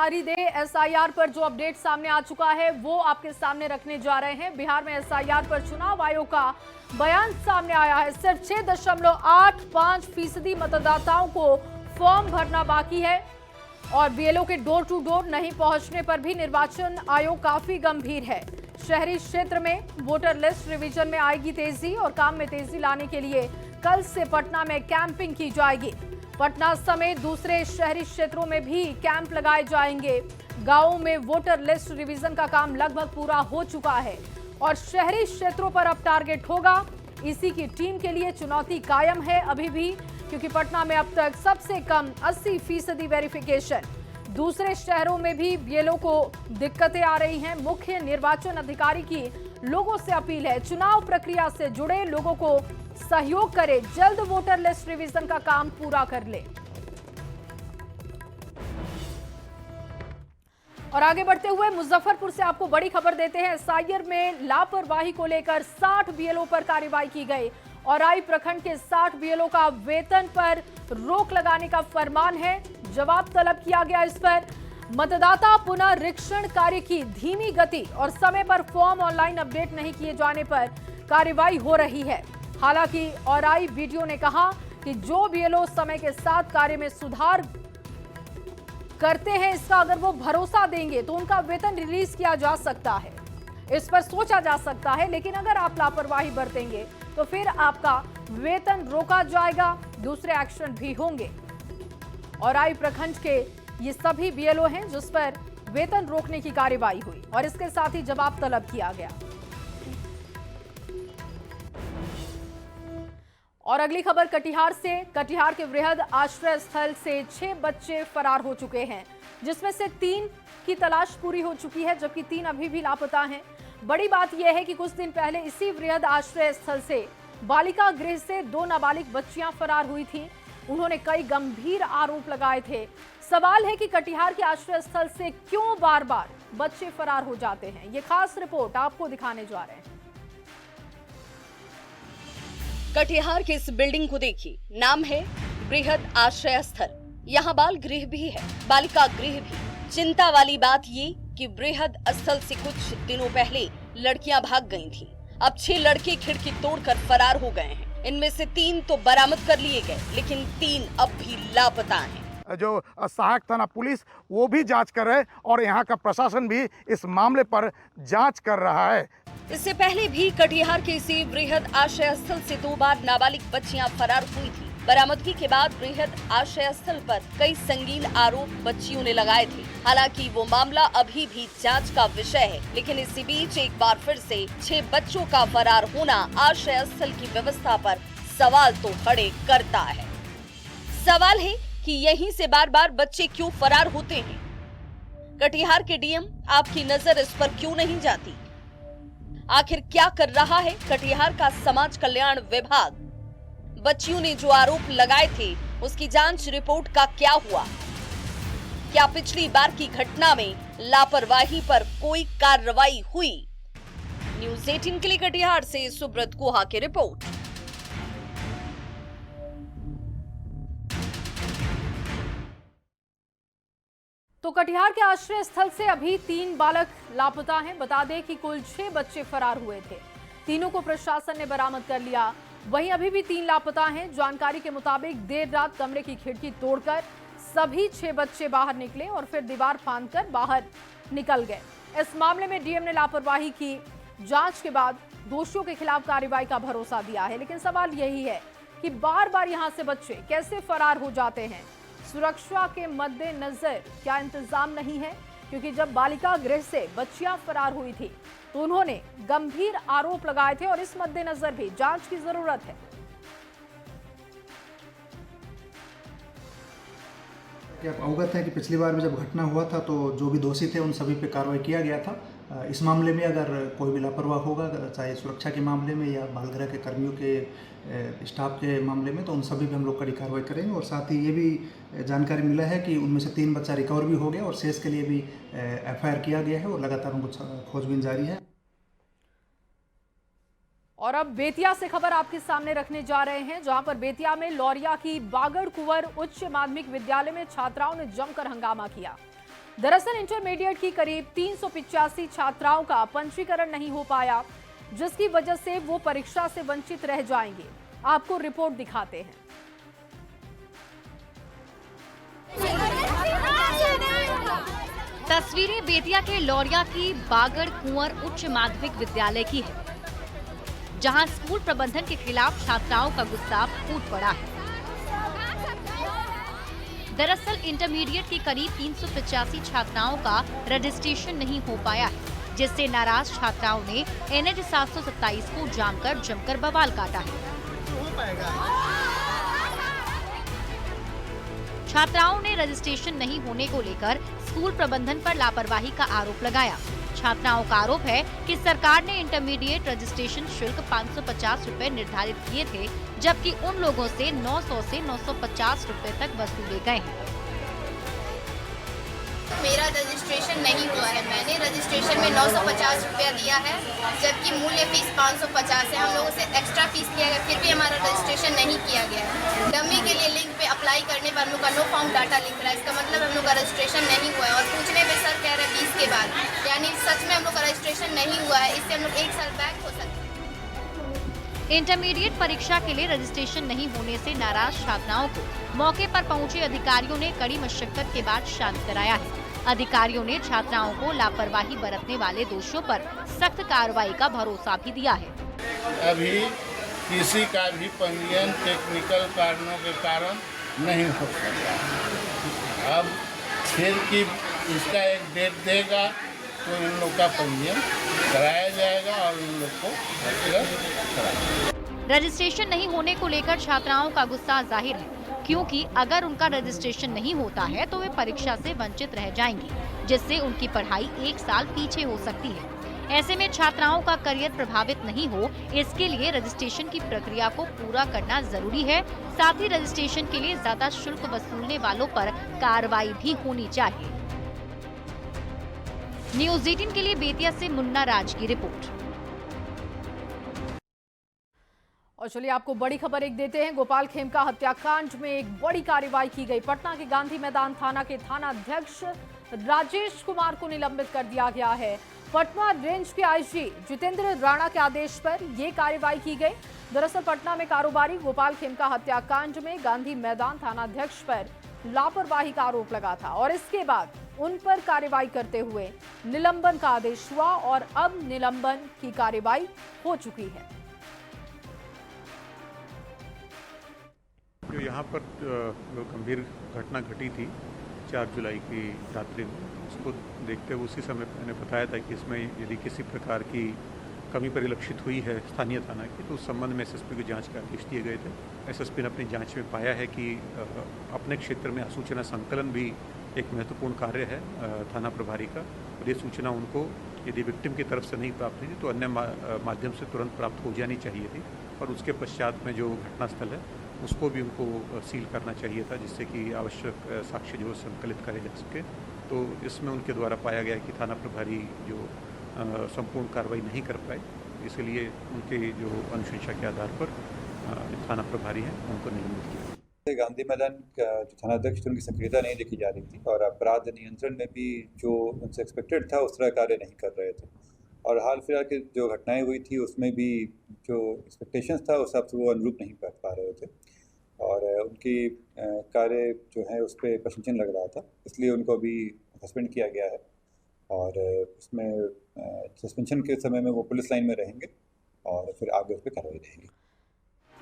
जानकारी दे। एसआईआर पर जो अपडेट सामने आ चुका है वो आपके सामने रखने जा रहे हैं। बिहार में एसआईआर पर चुनाव आयोग का बयान सामने आया है। सिर्फ 6.85% मतदाताओं को फॉर्म भरना बाकी है और बीएलओ के डोर टू डोर नहीं पहुंचने पर भी निर्वाचन आयोग काफी गंभीर है। शहरी क्षेत्र में वोटर लिस्ट रिवीजन में आएगी तेजी और काम में तेजी लाने के लिए कल से पटना में कैंपिंग की जाएगी। पटना समेत दूसरे शहरी क्षेत्रों में भी कैंप लगाए जाएंगे। गांवों में वोटर लिस्ट रिवीजन का काम लगभग पूरा हो चुका है और शहरी क्षेत्रों पर अब टारगेट होगा। इसी की टीम के लिए चुनौती कायम है अभी भी, क्योंकि पटना में अब तक सबसे कम 80% वेरिफिकेशन। दूसरे शहरों में भी बीएलओ को दिक्कतें आ रही हैं। मुख्य निर्वाचन अधिकारी की लोगों से अपील है, चुनाव प्रक्रिया से जुड़े लोगों को सहयोग करे, जल्द वोटर लिस्ट रिवीजन का काम पूरा कर ले। और आगे बढ़ते हुए मुजफ्फरपुर से आपको बड़ी खबर देते हैं। एसआईआर में लापरवाही को लेकर 60 बीएलओ पर कार्रवाई की गई। औराई प्रखंड के 60 बीएलओ का वेतन पर रोक लगाने का फरमान है। जवाब तलब किया गया इस पर। मतदाता पुनरीक्षण कार्य की धीमी गति और समय पर फॉर्म ऑनलाइन अपडेट नहीं किए जाने पर कार्रवाई हो रही है। हालांकि औराई बीडीओ ने कहा कि जो बीएलओ समय के साथ कार्य में सुधार करते हैं, इसका अगर वो भरोसा देंगे तो उनका वेतन रिलीज किया जा सकता है। इस पर सोचा जा सकता है, लेकिन अगर आप लापरवाही बरतेंगे तो फिर आपका वेतन रोका जाएगा, दूसरे एक्शन भी होंगे। औराई प्रखंड के ये सभी बीएलओ हैं जिस पर वेतन रोकने की कार्रवाई हुई और इसके साथ ही जवाब तलब किया गया। और अगली खबर कटिहार से। कटिहार के वृहद आश्रय स्थल से 6 बच्चे फरार हो चुके हैं, जिसमें से 3 की तलाश पूरी हो चुकी है, जबकि 3 अभी भी लापता हैं। बड़ी बात यह है कि कुछ दिन पहले इसी वृहद आश्रय स्थल से बालिका गृह से 2 नाबालिग बच्चियां फरार हुई थीं। उन्होंने कई गंभीर आरोप लगाए थे। सवाल है कि कटिहार के आश्रय स्थल से क्यों बार बार बच्चे फरार हो जाते हैं। ये खास रिपोर्ट आपको दिखाने जा रहे हैं। कटिहार की इस बिल्डिंग को देखिए, नाम है बृहद आश्रय स्थल। यहाँ बाल गृह भी है, बालिका गृह भी। चिंता वाली बात ये कि बृहद स्थल से कुछ दिनों पहले लड़कियां भाग गई थीं। अब 6 लड़के खिड़की तोड़कर फरार हो गए हैं। इनमें से 3 तो बरामद कर लिए गए, लेकिन 3 अब भी लापता हैं। जो सहायक थाना पुलिस वो भी जांच कर रहे हैं और यहाँ का प्रशासन भी इस मामले पर जांच कर रहा है। इससे पहले भी कटिहार के इसी बृहद आश्रय स्थल से 2 बार नाबालिग बच्चियां फरार हुई थी। बरामदगी के बाद बृहद आश्रय स्थल पर कई संगीन आरोप बच्चियों ने लगाए थे। हालांकि वो मामला अभी भी जांच का विषय है, लेकिन इसी बीच एक बार फिर से 6 बच्चों का फरार होना आश्रय स्थल की व्यवस्था पर सवाल तो खड़े करता है। सवाल है कि यहीं से बार बार बच्चे क्यों फरार होते हैं। कटिहार के डीएम आपकी नजर इस पर क्यों नहीं जाती? आखिर क्या कर रहा है कटिहार का समाज कल्याण विभाग? बच्चियों ने जो आरोप लगाए थे उसकी जांच रिपोर्ट का क्या हुआ? क्या पिछली बार की घटना में लापरवाही पर कोई कार्रवाई हुई? न्यूज़ 18 के लिए कटिहार से सुब्रत गुहा की रिपोर्ट। तो कटिहार के आश्रय स्थल से अभी 3 बालक लापता हैं। बता दें कि कुल 6 बच्चे फरार हुए थे। तीनों को प्रशासन ने बरामद कर लिया। वहीं अभी भी 3 लापता हैं। जानकारी के मुताबिक देर रात कमरे की खिड़की तोड़कर सभी 6 बच्चे बाहर निकले और फिर दीवार फांदकर बाहर निकल गए। इस मामले में डीएम ने लापरवाही की जांच के बाद दोषियों के खिलाफ कार्रवाई का भरोसा दिया है। लेकिन सवाल यही है कि बार बार यहां से बच्चे कैसे फरार हो जाते हैं। सुरक्षा के मद्देनजर क्या इंतजाम नहीं है? क्योंकि जब बालिका गृह से बच्चियां फरार हुई थी तो उन्होंने गंभीर आरोप लगाए थे और इस मद्देनजर भी जांच की जरूरत है। आप अवगत हैं कि पिछली बार में जब घटना हुआ था तो जो भी दोषी थे उन सभी पे कार्रवाई किया गया था। इस मामले में अगर कोई भी लापरवाह होगा, चाहे सुरक्षा के मामले में या बालगृह के कर्मियों के स्टाफ के मामले में, तो उन सभी पे हम लोग कड़ी कार्रवाई करेंगे। और साथ ही ये भी जानकारी मिला है कि उनमें से 3 बच्चा रिकवर भी हो गया और शेष के लिए भी एफआईआर किया गया है और लगातार उनको खोजबीन जारी है। और अब बेतिया से खबर आपके सामने रखने जा रहे हैं, जहां पर बेतिया में लौरिया की बागड़ कुंवर उच्च माध्यमिक विद्यालय में छात्राओं ने जमकर हंगामा किया। दरअसल इंटरमीडिएट की करीब 385 छात्राओं का पंजीकरण नहीं हो पाया, जिसकी वजह से वो परीक्षा से वंचित रह जाएंगे। आपको रिपोर्ट दिखाते हैं। तस्वीरें बेतिया के लौरिया की बागड़ कुंवर उच्च माध्यमिक विद्यालय की है, जहां स्कूल प्रबंधन के खिलाफ छात्राओं का गुस्सा फूट पड़ा है। दरअसल इंटरमीडिएट की करीब 385 छात्राओं का रजिस्ट्रेशन नहीं हो पाया है, जिससे नाराज छात्राओं ने NH 727 को जाम कर जमकर बवाल काटा है। छात्राओं ने रजिस्ट्रेशन नहीं होने को लेकर स्कूल प्रबंधन पर लापरवाही का आरोप लगाया। छात्राओं का आरोप है कि सरकार ने इंटरमीडिएट रजिस्ट्रेशन शुल्क 550 रुपए निर्धारित किए थे, जबकि उन लोगों से 900 से 950 रुपए तक वसूले गए हैं। मेरा रजिस्ट्रेशन नहीं हुआ है। मैंने रजिस्ट्रेशन में 950 रुपया दिया है, जबकि मूल्य फीस 550 है। हम लोगों से एक्स्ट्रा फीस लिया गया, फिर भी हमारा रजिस्ट्रेशन नहीं किया गया है। डमी के लिए लिंक पे अप्लाई करने पर हम लोग का नो फाउंड डाटा लिख रहा है। इसका मतलब हम लोग का रजिस्ट्रेशन नहीं हुआ है। और पूछने पे सर कह रहे हैं 20 के बाद, यानी सच में हम लोग का रजिस्ट्रेशन नहीं हुआ है। इससे हम लोग 1 साल बैक हो सकते हैं। इंटरमीडिएट परीक्षा के लिए रजिस्ट्रेशन नहीं होने से नाराज छात्राओं को मौके पर पहुंचे अधिकारियों ने कड़ी मशक्कत के बाद शांत कराया है। अधिकारियों ने छात्राओं को लापरवाही बरतने वाले दोषियों पर सख्त कार्रवाई का भरोसा भी दिया है। अभी किसी का भी पंजीयन टेक्निकल कारणों के कारण नहीं हो सकता। अब फिर कि इसका एक डेट देगा तो इन लोग का पंजीयन कराया जाएगा और इन लोग को कराया। रजिस्ट्रेशन नहीं होने को लेकर छात्राओं का गुस्सा जाहिर है, क्योंकि अगर उनका रजिस्ट्रेशन नहीं होता है तो वे परीक्षा से वंचित रह जाएंगी, जिससे उनकी पढ़ाई 1 साल पीछे हो सकती है। ऐसे में छात्राओं का करियर प्रभावित नहीं हो, इसके लिए रजिस्ट्रेशन की प्रक्रिया को पूरा करना जरूरी है। साथ ही रजिस्ट्रेशन के लिए ज्यादा शुल्क वसूलने वालों पर कार्रवाई भी होनी चाहिए। न्यूज़ 18 के लिए बेतिया से मुन्ना राज की रिपोर्ट। और चलिए आपको बड़ी खबर एक देते हैं। गोपाल खेमका हत्याकांड में एक बड़ी कार्रवाई की गई। पटना के गांधी मैदान थाना के थानाध्यक्ष राजेश कुमार को निलंबित कर दिया गया है। पटना रेंज के आईजी जितेंद्र राणा के आदेश पर यह कार्रवाई की गई। दरअसल पटना में कारोबारी गोपाल खेमका हत्याकांड में गांधी मैदान थानाध्यक्ष पर लापरवाही का आरोप लगा था और इसके बाद उन पर कार्रवाई करते हुए निलंबन का आदेश हुआ और अब निलंबन की कार्रवाई हो चुकी है। जो यहाँ पर गंभीर घटना घटी थी 4 जुलाई की रात्रि में, उसको देखते हुए उसी समय मैंने बताया था कि इसमें यदि किसी प्रकार की कमी परिलक्षित हुई है स्थानीय थाना की तो उस संबंध में एसएसपी को जांच के आदेश दिए गए थे। एसएसपी ने अपनी जांच में पाया है कि अपने क्षेत्र में सूचना संकलन भी एक महत्वपूर्ण कार्य है थाना प्रभारी का, और ये सूचना उनको यदि विक्टिम की तरफ से नहीं प्राप्त हुई थी तो अन्य माध्यम से तुरंत प्राप्त हो जानी चाहिए थी, और उसके पश्चात में जो घटनास्थल है उसको भी उनको सील करना चाहिए था, जिससे कि आवश्यक साक्ष्य जो संकलित करे जा सके। तो इसमें उनके द्वारा पाया गया कि थाना प्रभारी जो संपूर्ण कार्रवाई नहीं कर पाए, इसलिए उनके जो अनुशंसा के आधार पर थाना प्रभारी हैं उनको निलंबित किया। गांधी मैदान का जो थानाध्यक्ष थे उनकी सक्रियता नहीं देखी जा रही थी और अपराध नियंत्रण में भी जो उनसे एक्सपेक्टेड था उस तरह कार्य नहीं कर रहे थे, और हाल फिलहाल की जो घटनाएं हुई थी उसमें भी जो एक्सपेक्टेशंस था उस हिसाब से वो अनुरूप नहीं कर पा रहे थे और उनकी कार्य जो है उस पर प्रश्न चिन्ह लग रहा था, इसलिए उनको अभी सस्पेंड किया गया है और उसमें सस्पेंशन के समय में वो पुलिस लाइन में रहेंगे और फिर आगे उस पर कार्रवाई रहेगी।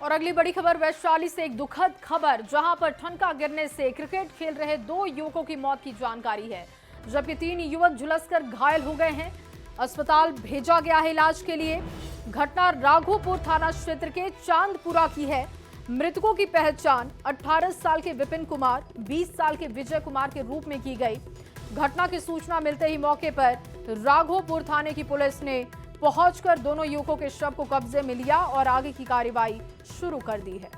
और अगली बड़ी खबर वैशाली से एक दुखद खबर, जहां पर ठनका गिरने से क्रिकेट खेल रहे 2 युवकों की मौत की जानकारी है, जबकि 3 युवक झुलसकर घायल हो गए हैं। अस्पताल भेजा गया है इलाज के लिए। घटना राघोपुर थाना क्षेत्र के चांदपुरा की है। मृतकों की पहचान 18 साल के विपिन कुमार, 20 साल के विजय कुमार के रूप में की गई। घटना की सूचना मिलते ही मौके पर राघोपुर थाने की पुलिस ने पहुंचकर दोनों युवकों के शव को कब्जे में लिया और आगे की कार्रवाई शुरू कर दी है।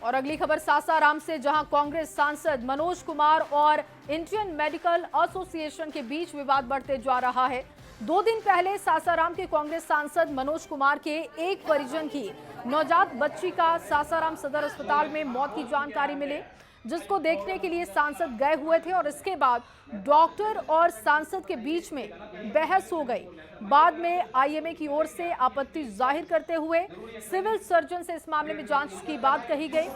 और अगली खबर सासाराम से, जहां कांग्रेस सांसद मनोज कुमार और इंडियन मेडिकल एसोसिएशन के बीच विवाद बढ़ते जा रहा है। 2 दिन पहले सासाराम के कांग्रेस सांसद मनोज कुमार के एक परिजन की नवजात बच्ची का सासाराम सदर अस्पताल में मौत की जानकारी मिली, जिसको देखने के लिए सांसद गए हुए थे और इसके बाद डॉक्टर और सांसद के बीच में बहस हो गई। बाद में आईएमए की ओर से आपत्ति जाहिर करते हुए सिविल सर्जन से इस मामले में जांच की बात कही गई।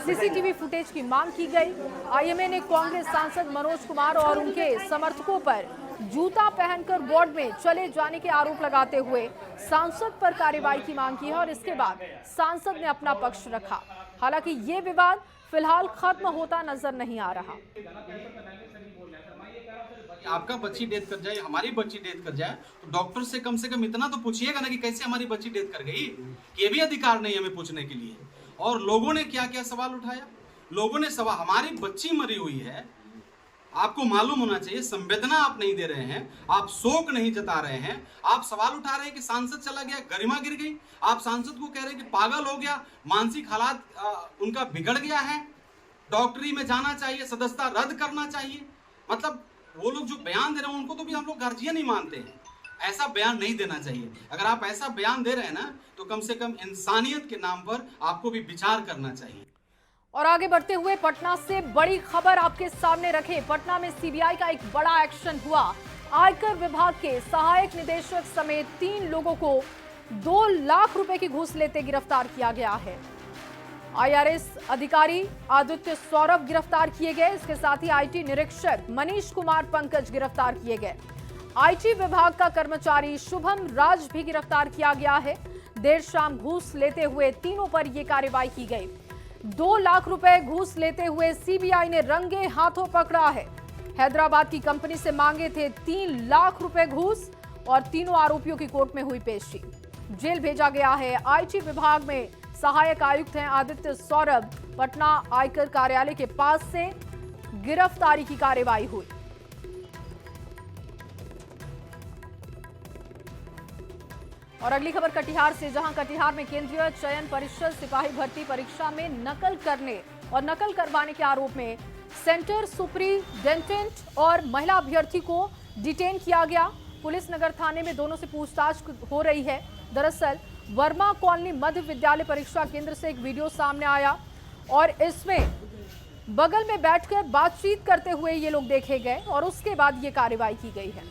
सीसीटीवी फुटेज की मांग की गई। आईएमए ने कांग्रेस सांसद मनोज कुमार और उनके समर्थकों पर जूता पहनकर वार्ड में चले जाने के आरोप लगाते हुए सांसद पर कार्रवाई की मांग की है और इसके बाद सांसद ने अपना पक्ष रखा। हालांकि ये विवाद फिलहाल खत्म होता नजर नहीं आ रहा। आपका बच्ची डेथ कर जाए, हमारी बच्ची डेथ कर जाए, तो डॉक्टर से कम इतना तो पूछिएगा ना कि कैसे हमारी बच्ची डेथ कर गई। ये भी अधिकार नहीं हमें पूछने के लिए। और लोगों ने क्या क्या सवाल उठाया, लोगों ने सवाल, हमारी बच्ची मरी हुई है, आपको मालूम होना चाहिए, संवेदना आप नहीं दे रहे हैं, आप शोक नहीं जता रहे हैं, आप सवाल उठा रहे हैं कि सांसद चला गया, गरिमा गिर गई, आप सांसद को कह रहे हैं कि पागल हो गया, मानसिक हालात उनका बिगड़ गया है, डॉक्टरी में जाना चाहिए, सदस्यता रद्द करना चाहिए। मतलब वो लोग जो बयान दे रहे हैं उनको तो भी हम लोग गार्जियन ही मानते हैं। ऐसा बयान नहीं देना चाहिए। अगर आप ऐसा बयान दे रहे हैं ना, तो कम से कम इंसानियत के नाम पर आपको भी विचार करना चाहिए। और आगे बढ़ते हुए पटना से बड़ी खबर आपके सामने रखे। पटना में सीबीआई का एक बड़ा एक्शन हुआ। आयकर विभाग के सहायक निदेशक समेत 3 लोगों को 2 लाख रुपए की घूस लेते गिरफ्तार किया गया है। आईआरएस अधिकारी आदित्य सौरभ गिरफ्तार किए गए। इसके साथ ही आईटी निरीक्षक मनीष कुमार पंकज गिरफ्तार किए गए। आईटी विभाग का कर्मचारी शुभम राज भी गिरफ्तार किया गया है। देर शाम घूस लेते हुए तीनों पर यह कार्रवाई की गई। 2 लाख रुपए घूस लेते हुए सीबीआई ने रंगे हाथों पकड़ा है। हैदराबाद की कंपनी से मांगे थे 3 लाख रुपए घूस और तीनों आरोपियों की कोर्ट में हुई पेशी। जेल भेजा गया है। आईटी विभाग में सहायक आयुक्त हैं आदित्य सौरभ। पटना आयकर कार्यालय के पास से गिरफ्तारी की कार्रवाई हुई। और अगली खबर कटिहार से, जहां कटिहार में केंद्रीय चयन परिषद सिपाही भर्ती परीक्षा में नकल करने और नकल करवाने के आरोप में सेंटर सुपरिटेंडेंट और महिला अभ्यर्थी को डिटेन किया गया। पुलिस नगर थाने में दोनों से पूछताछ हो रही है। दरअसल वर्मा कॉलोनी मध्य विद्यालय परीक्षा केंद्र से एक वीडियो सामने आया और इसमें बगल में बैठकर बातचीत करते हुए ये लोग देखे गए और उसके बाद ये कार्रवाई की गई है।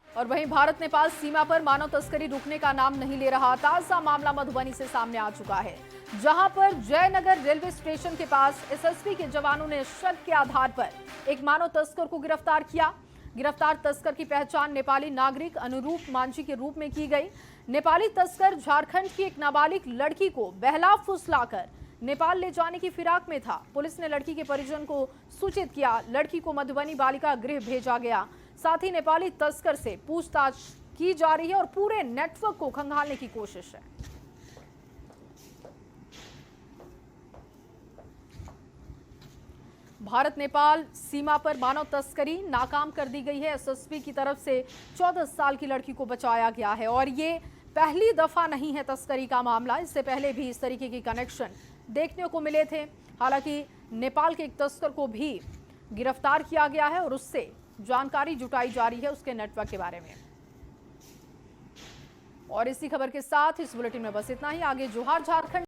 और वहीं भारत नेपाल सीमा पर मानव तस्करी रुकने का नाम नहीं ले रहा। ताजा मामला मधुबनी से सामने आ चुका है, जहां पर जयनगर रेलवे स्टेशन के पास एसएसबी के जवानों ने शक के आधार पर एक मानव तस्कर को गिरफ्तार किया। गिरफ्तार तस्कर की पहचान नेपाली नागरिक अनुरूप मांझी के रूप में की गई। नेपाली तस्कर झारखंड की एक नाबालिग लड़की को बहला फुसलाकर नेपाल ले जाने की फिराक में था। पुलिस ने लड़की के परिजन को सूचित किया। लड़की को मधुबनी बालिका गृह भेजा गया। साथ ही नेपाली तस्कर से पूछताछ की जा रही है और पूरे नेटवर्क को खंगालने की कोशिश है। भारत नेपाल सीमा पर मानव तस्करी नाकाम कर दी गई है। एसएसबी की तरफ से 14 साल की लड़की को बचाया गया है और ये पहली दफा नहीं है तस्करी का मामला। इससे पहले भी इस तरीके की कनेक्शन देखने को मिले थे। हालांकि नेपाल के एक तस्कर को भी गिरफ्तार किया गया है और उससे जानकारी जुटाई जा रही है उसके नेटवर्क के बारे में। और इसी खबर के साथ इस बुलेटिन में बस इतना ही। आगे जोहार झारखंड।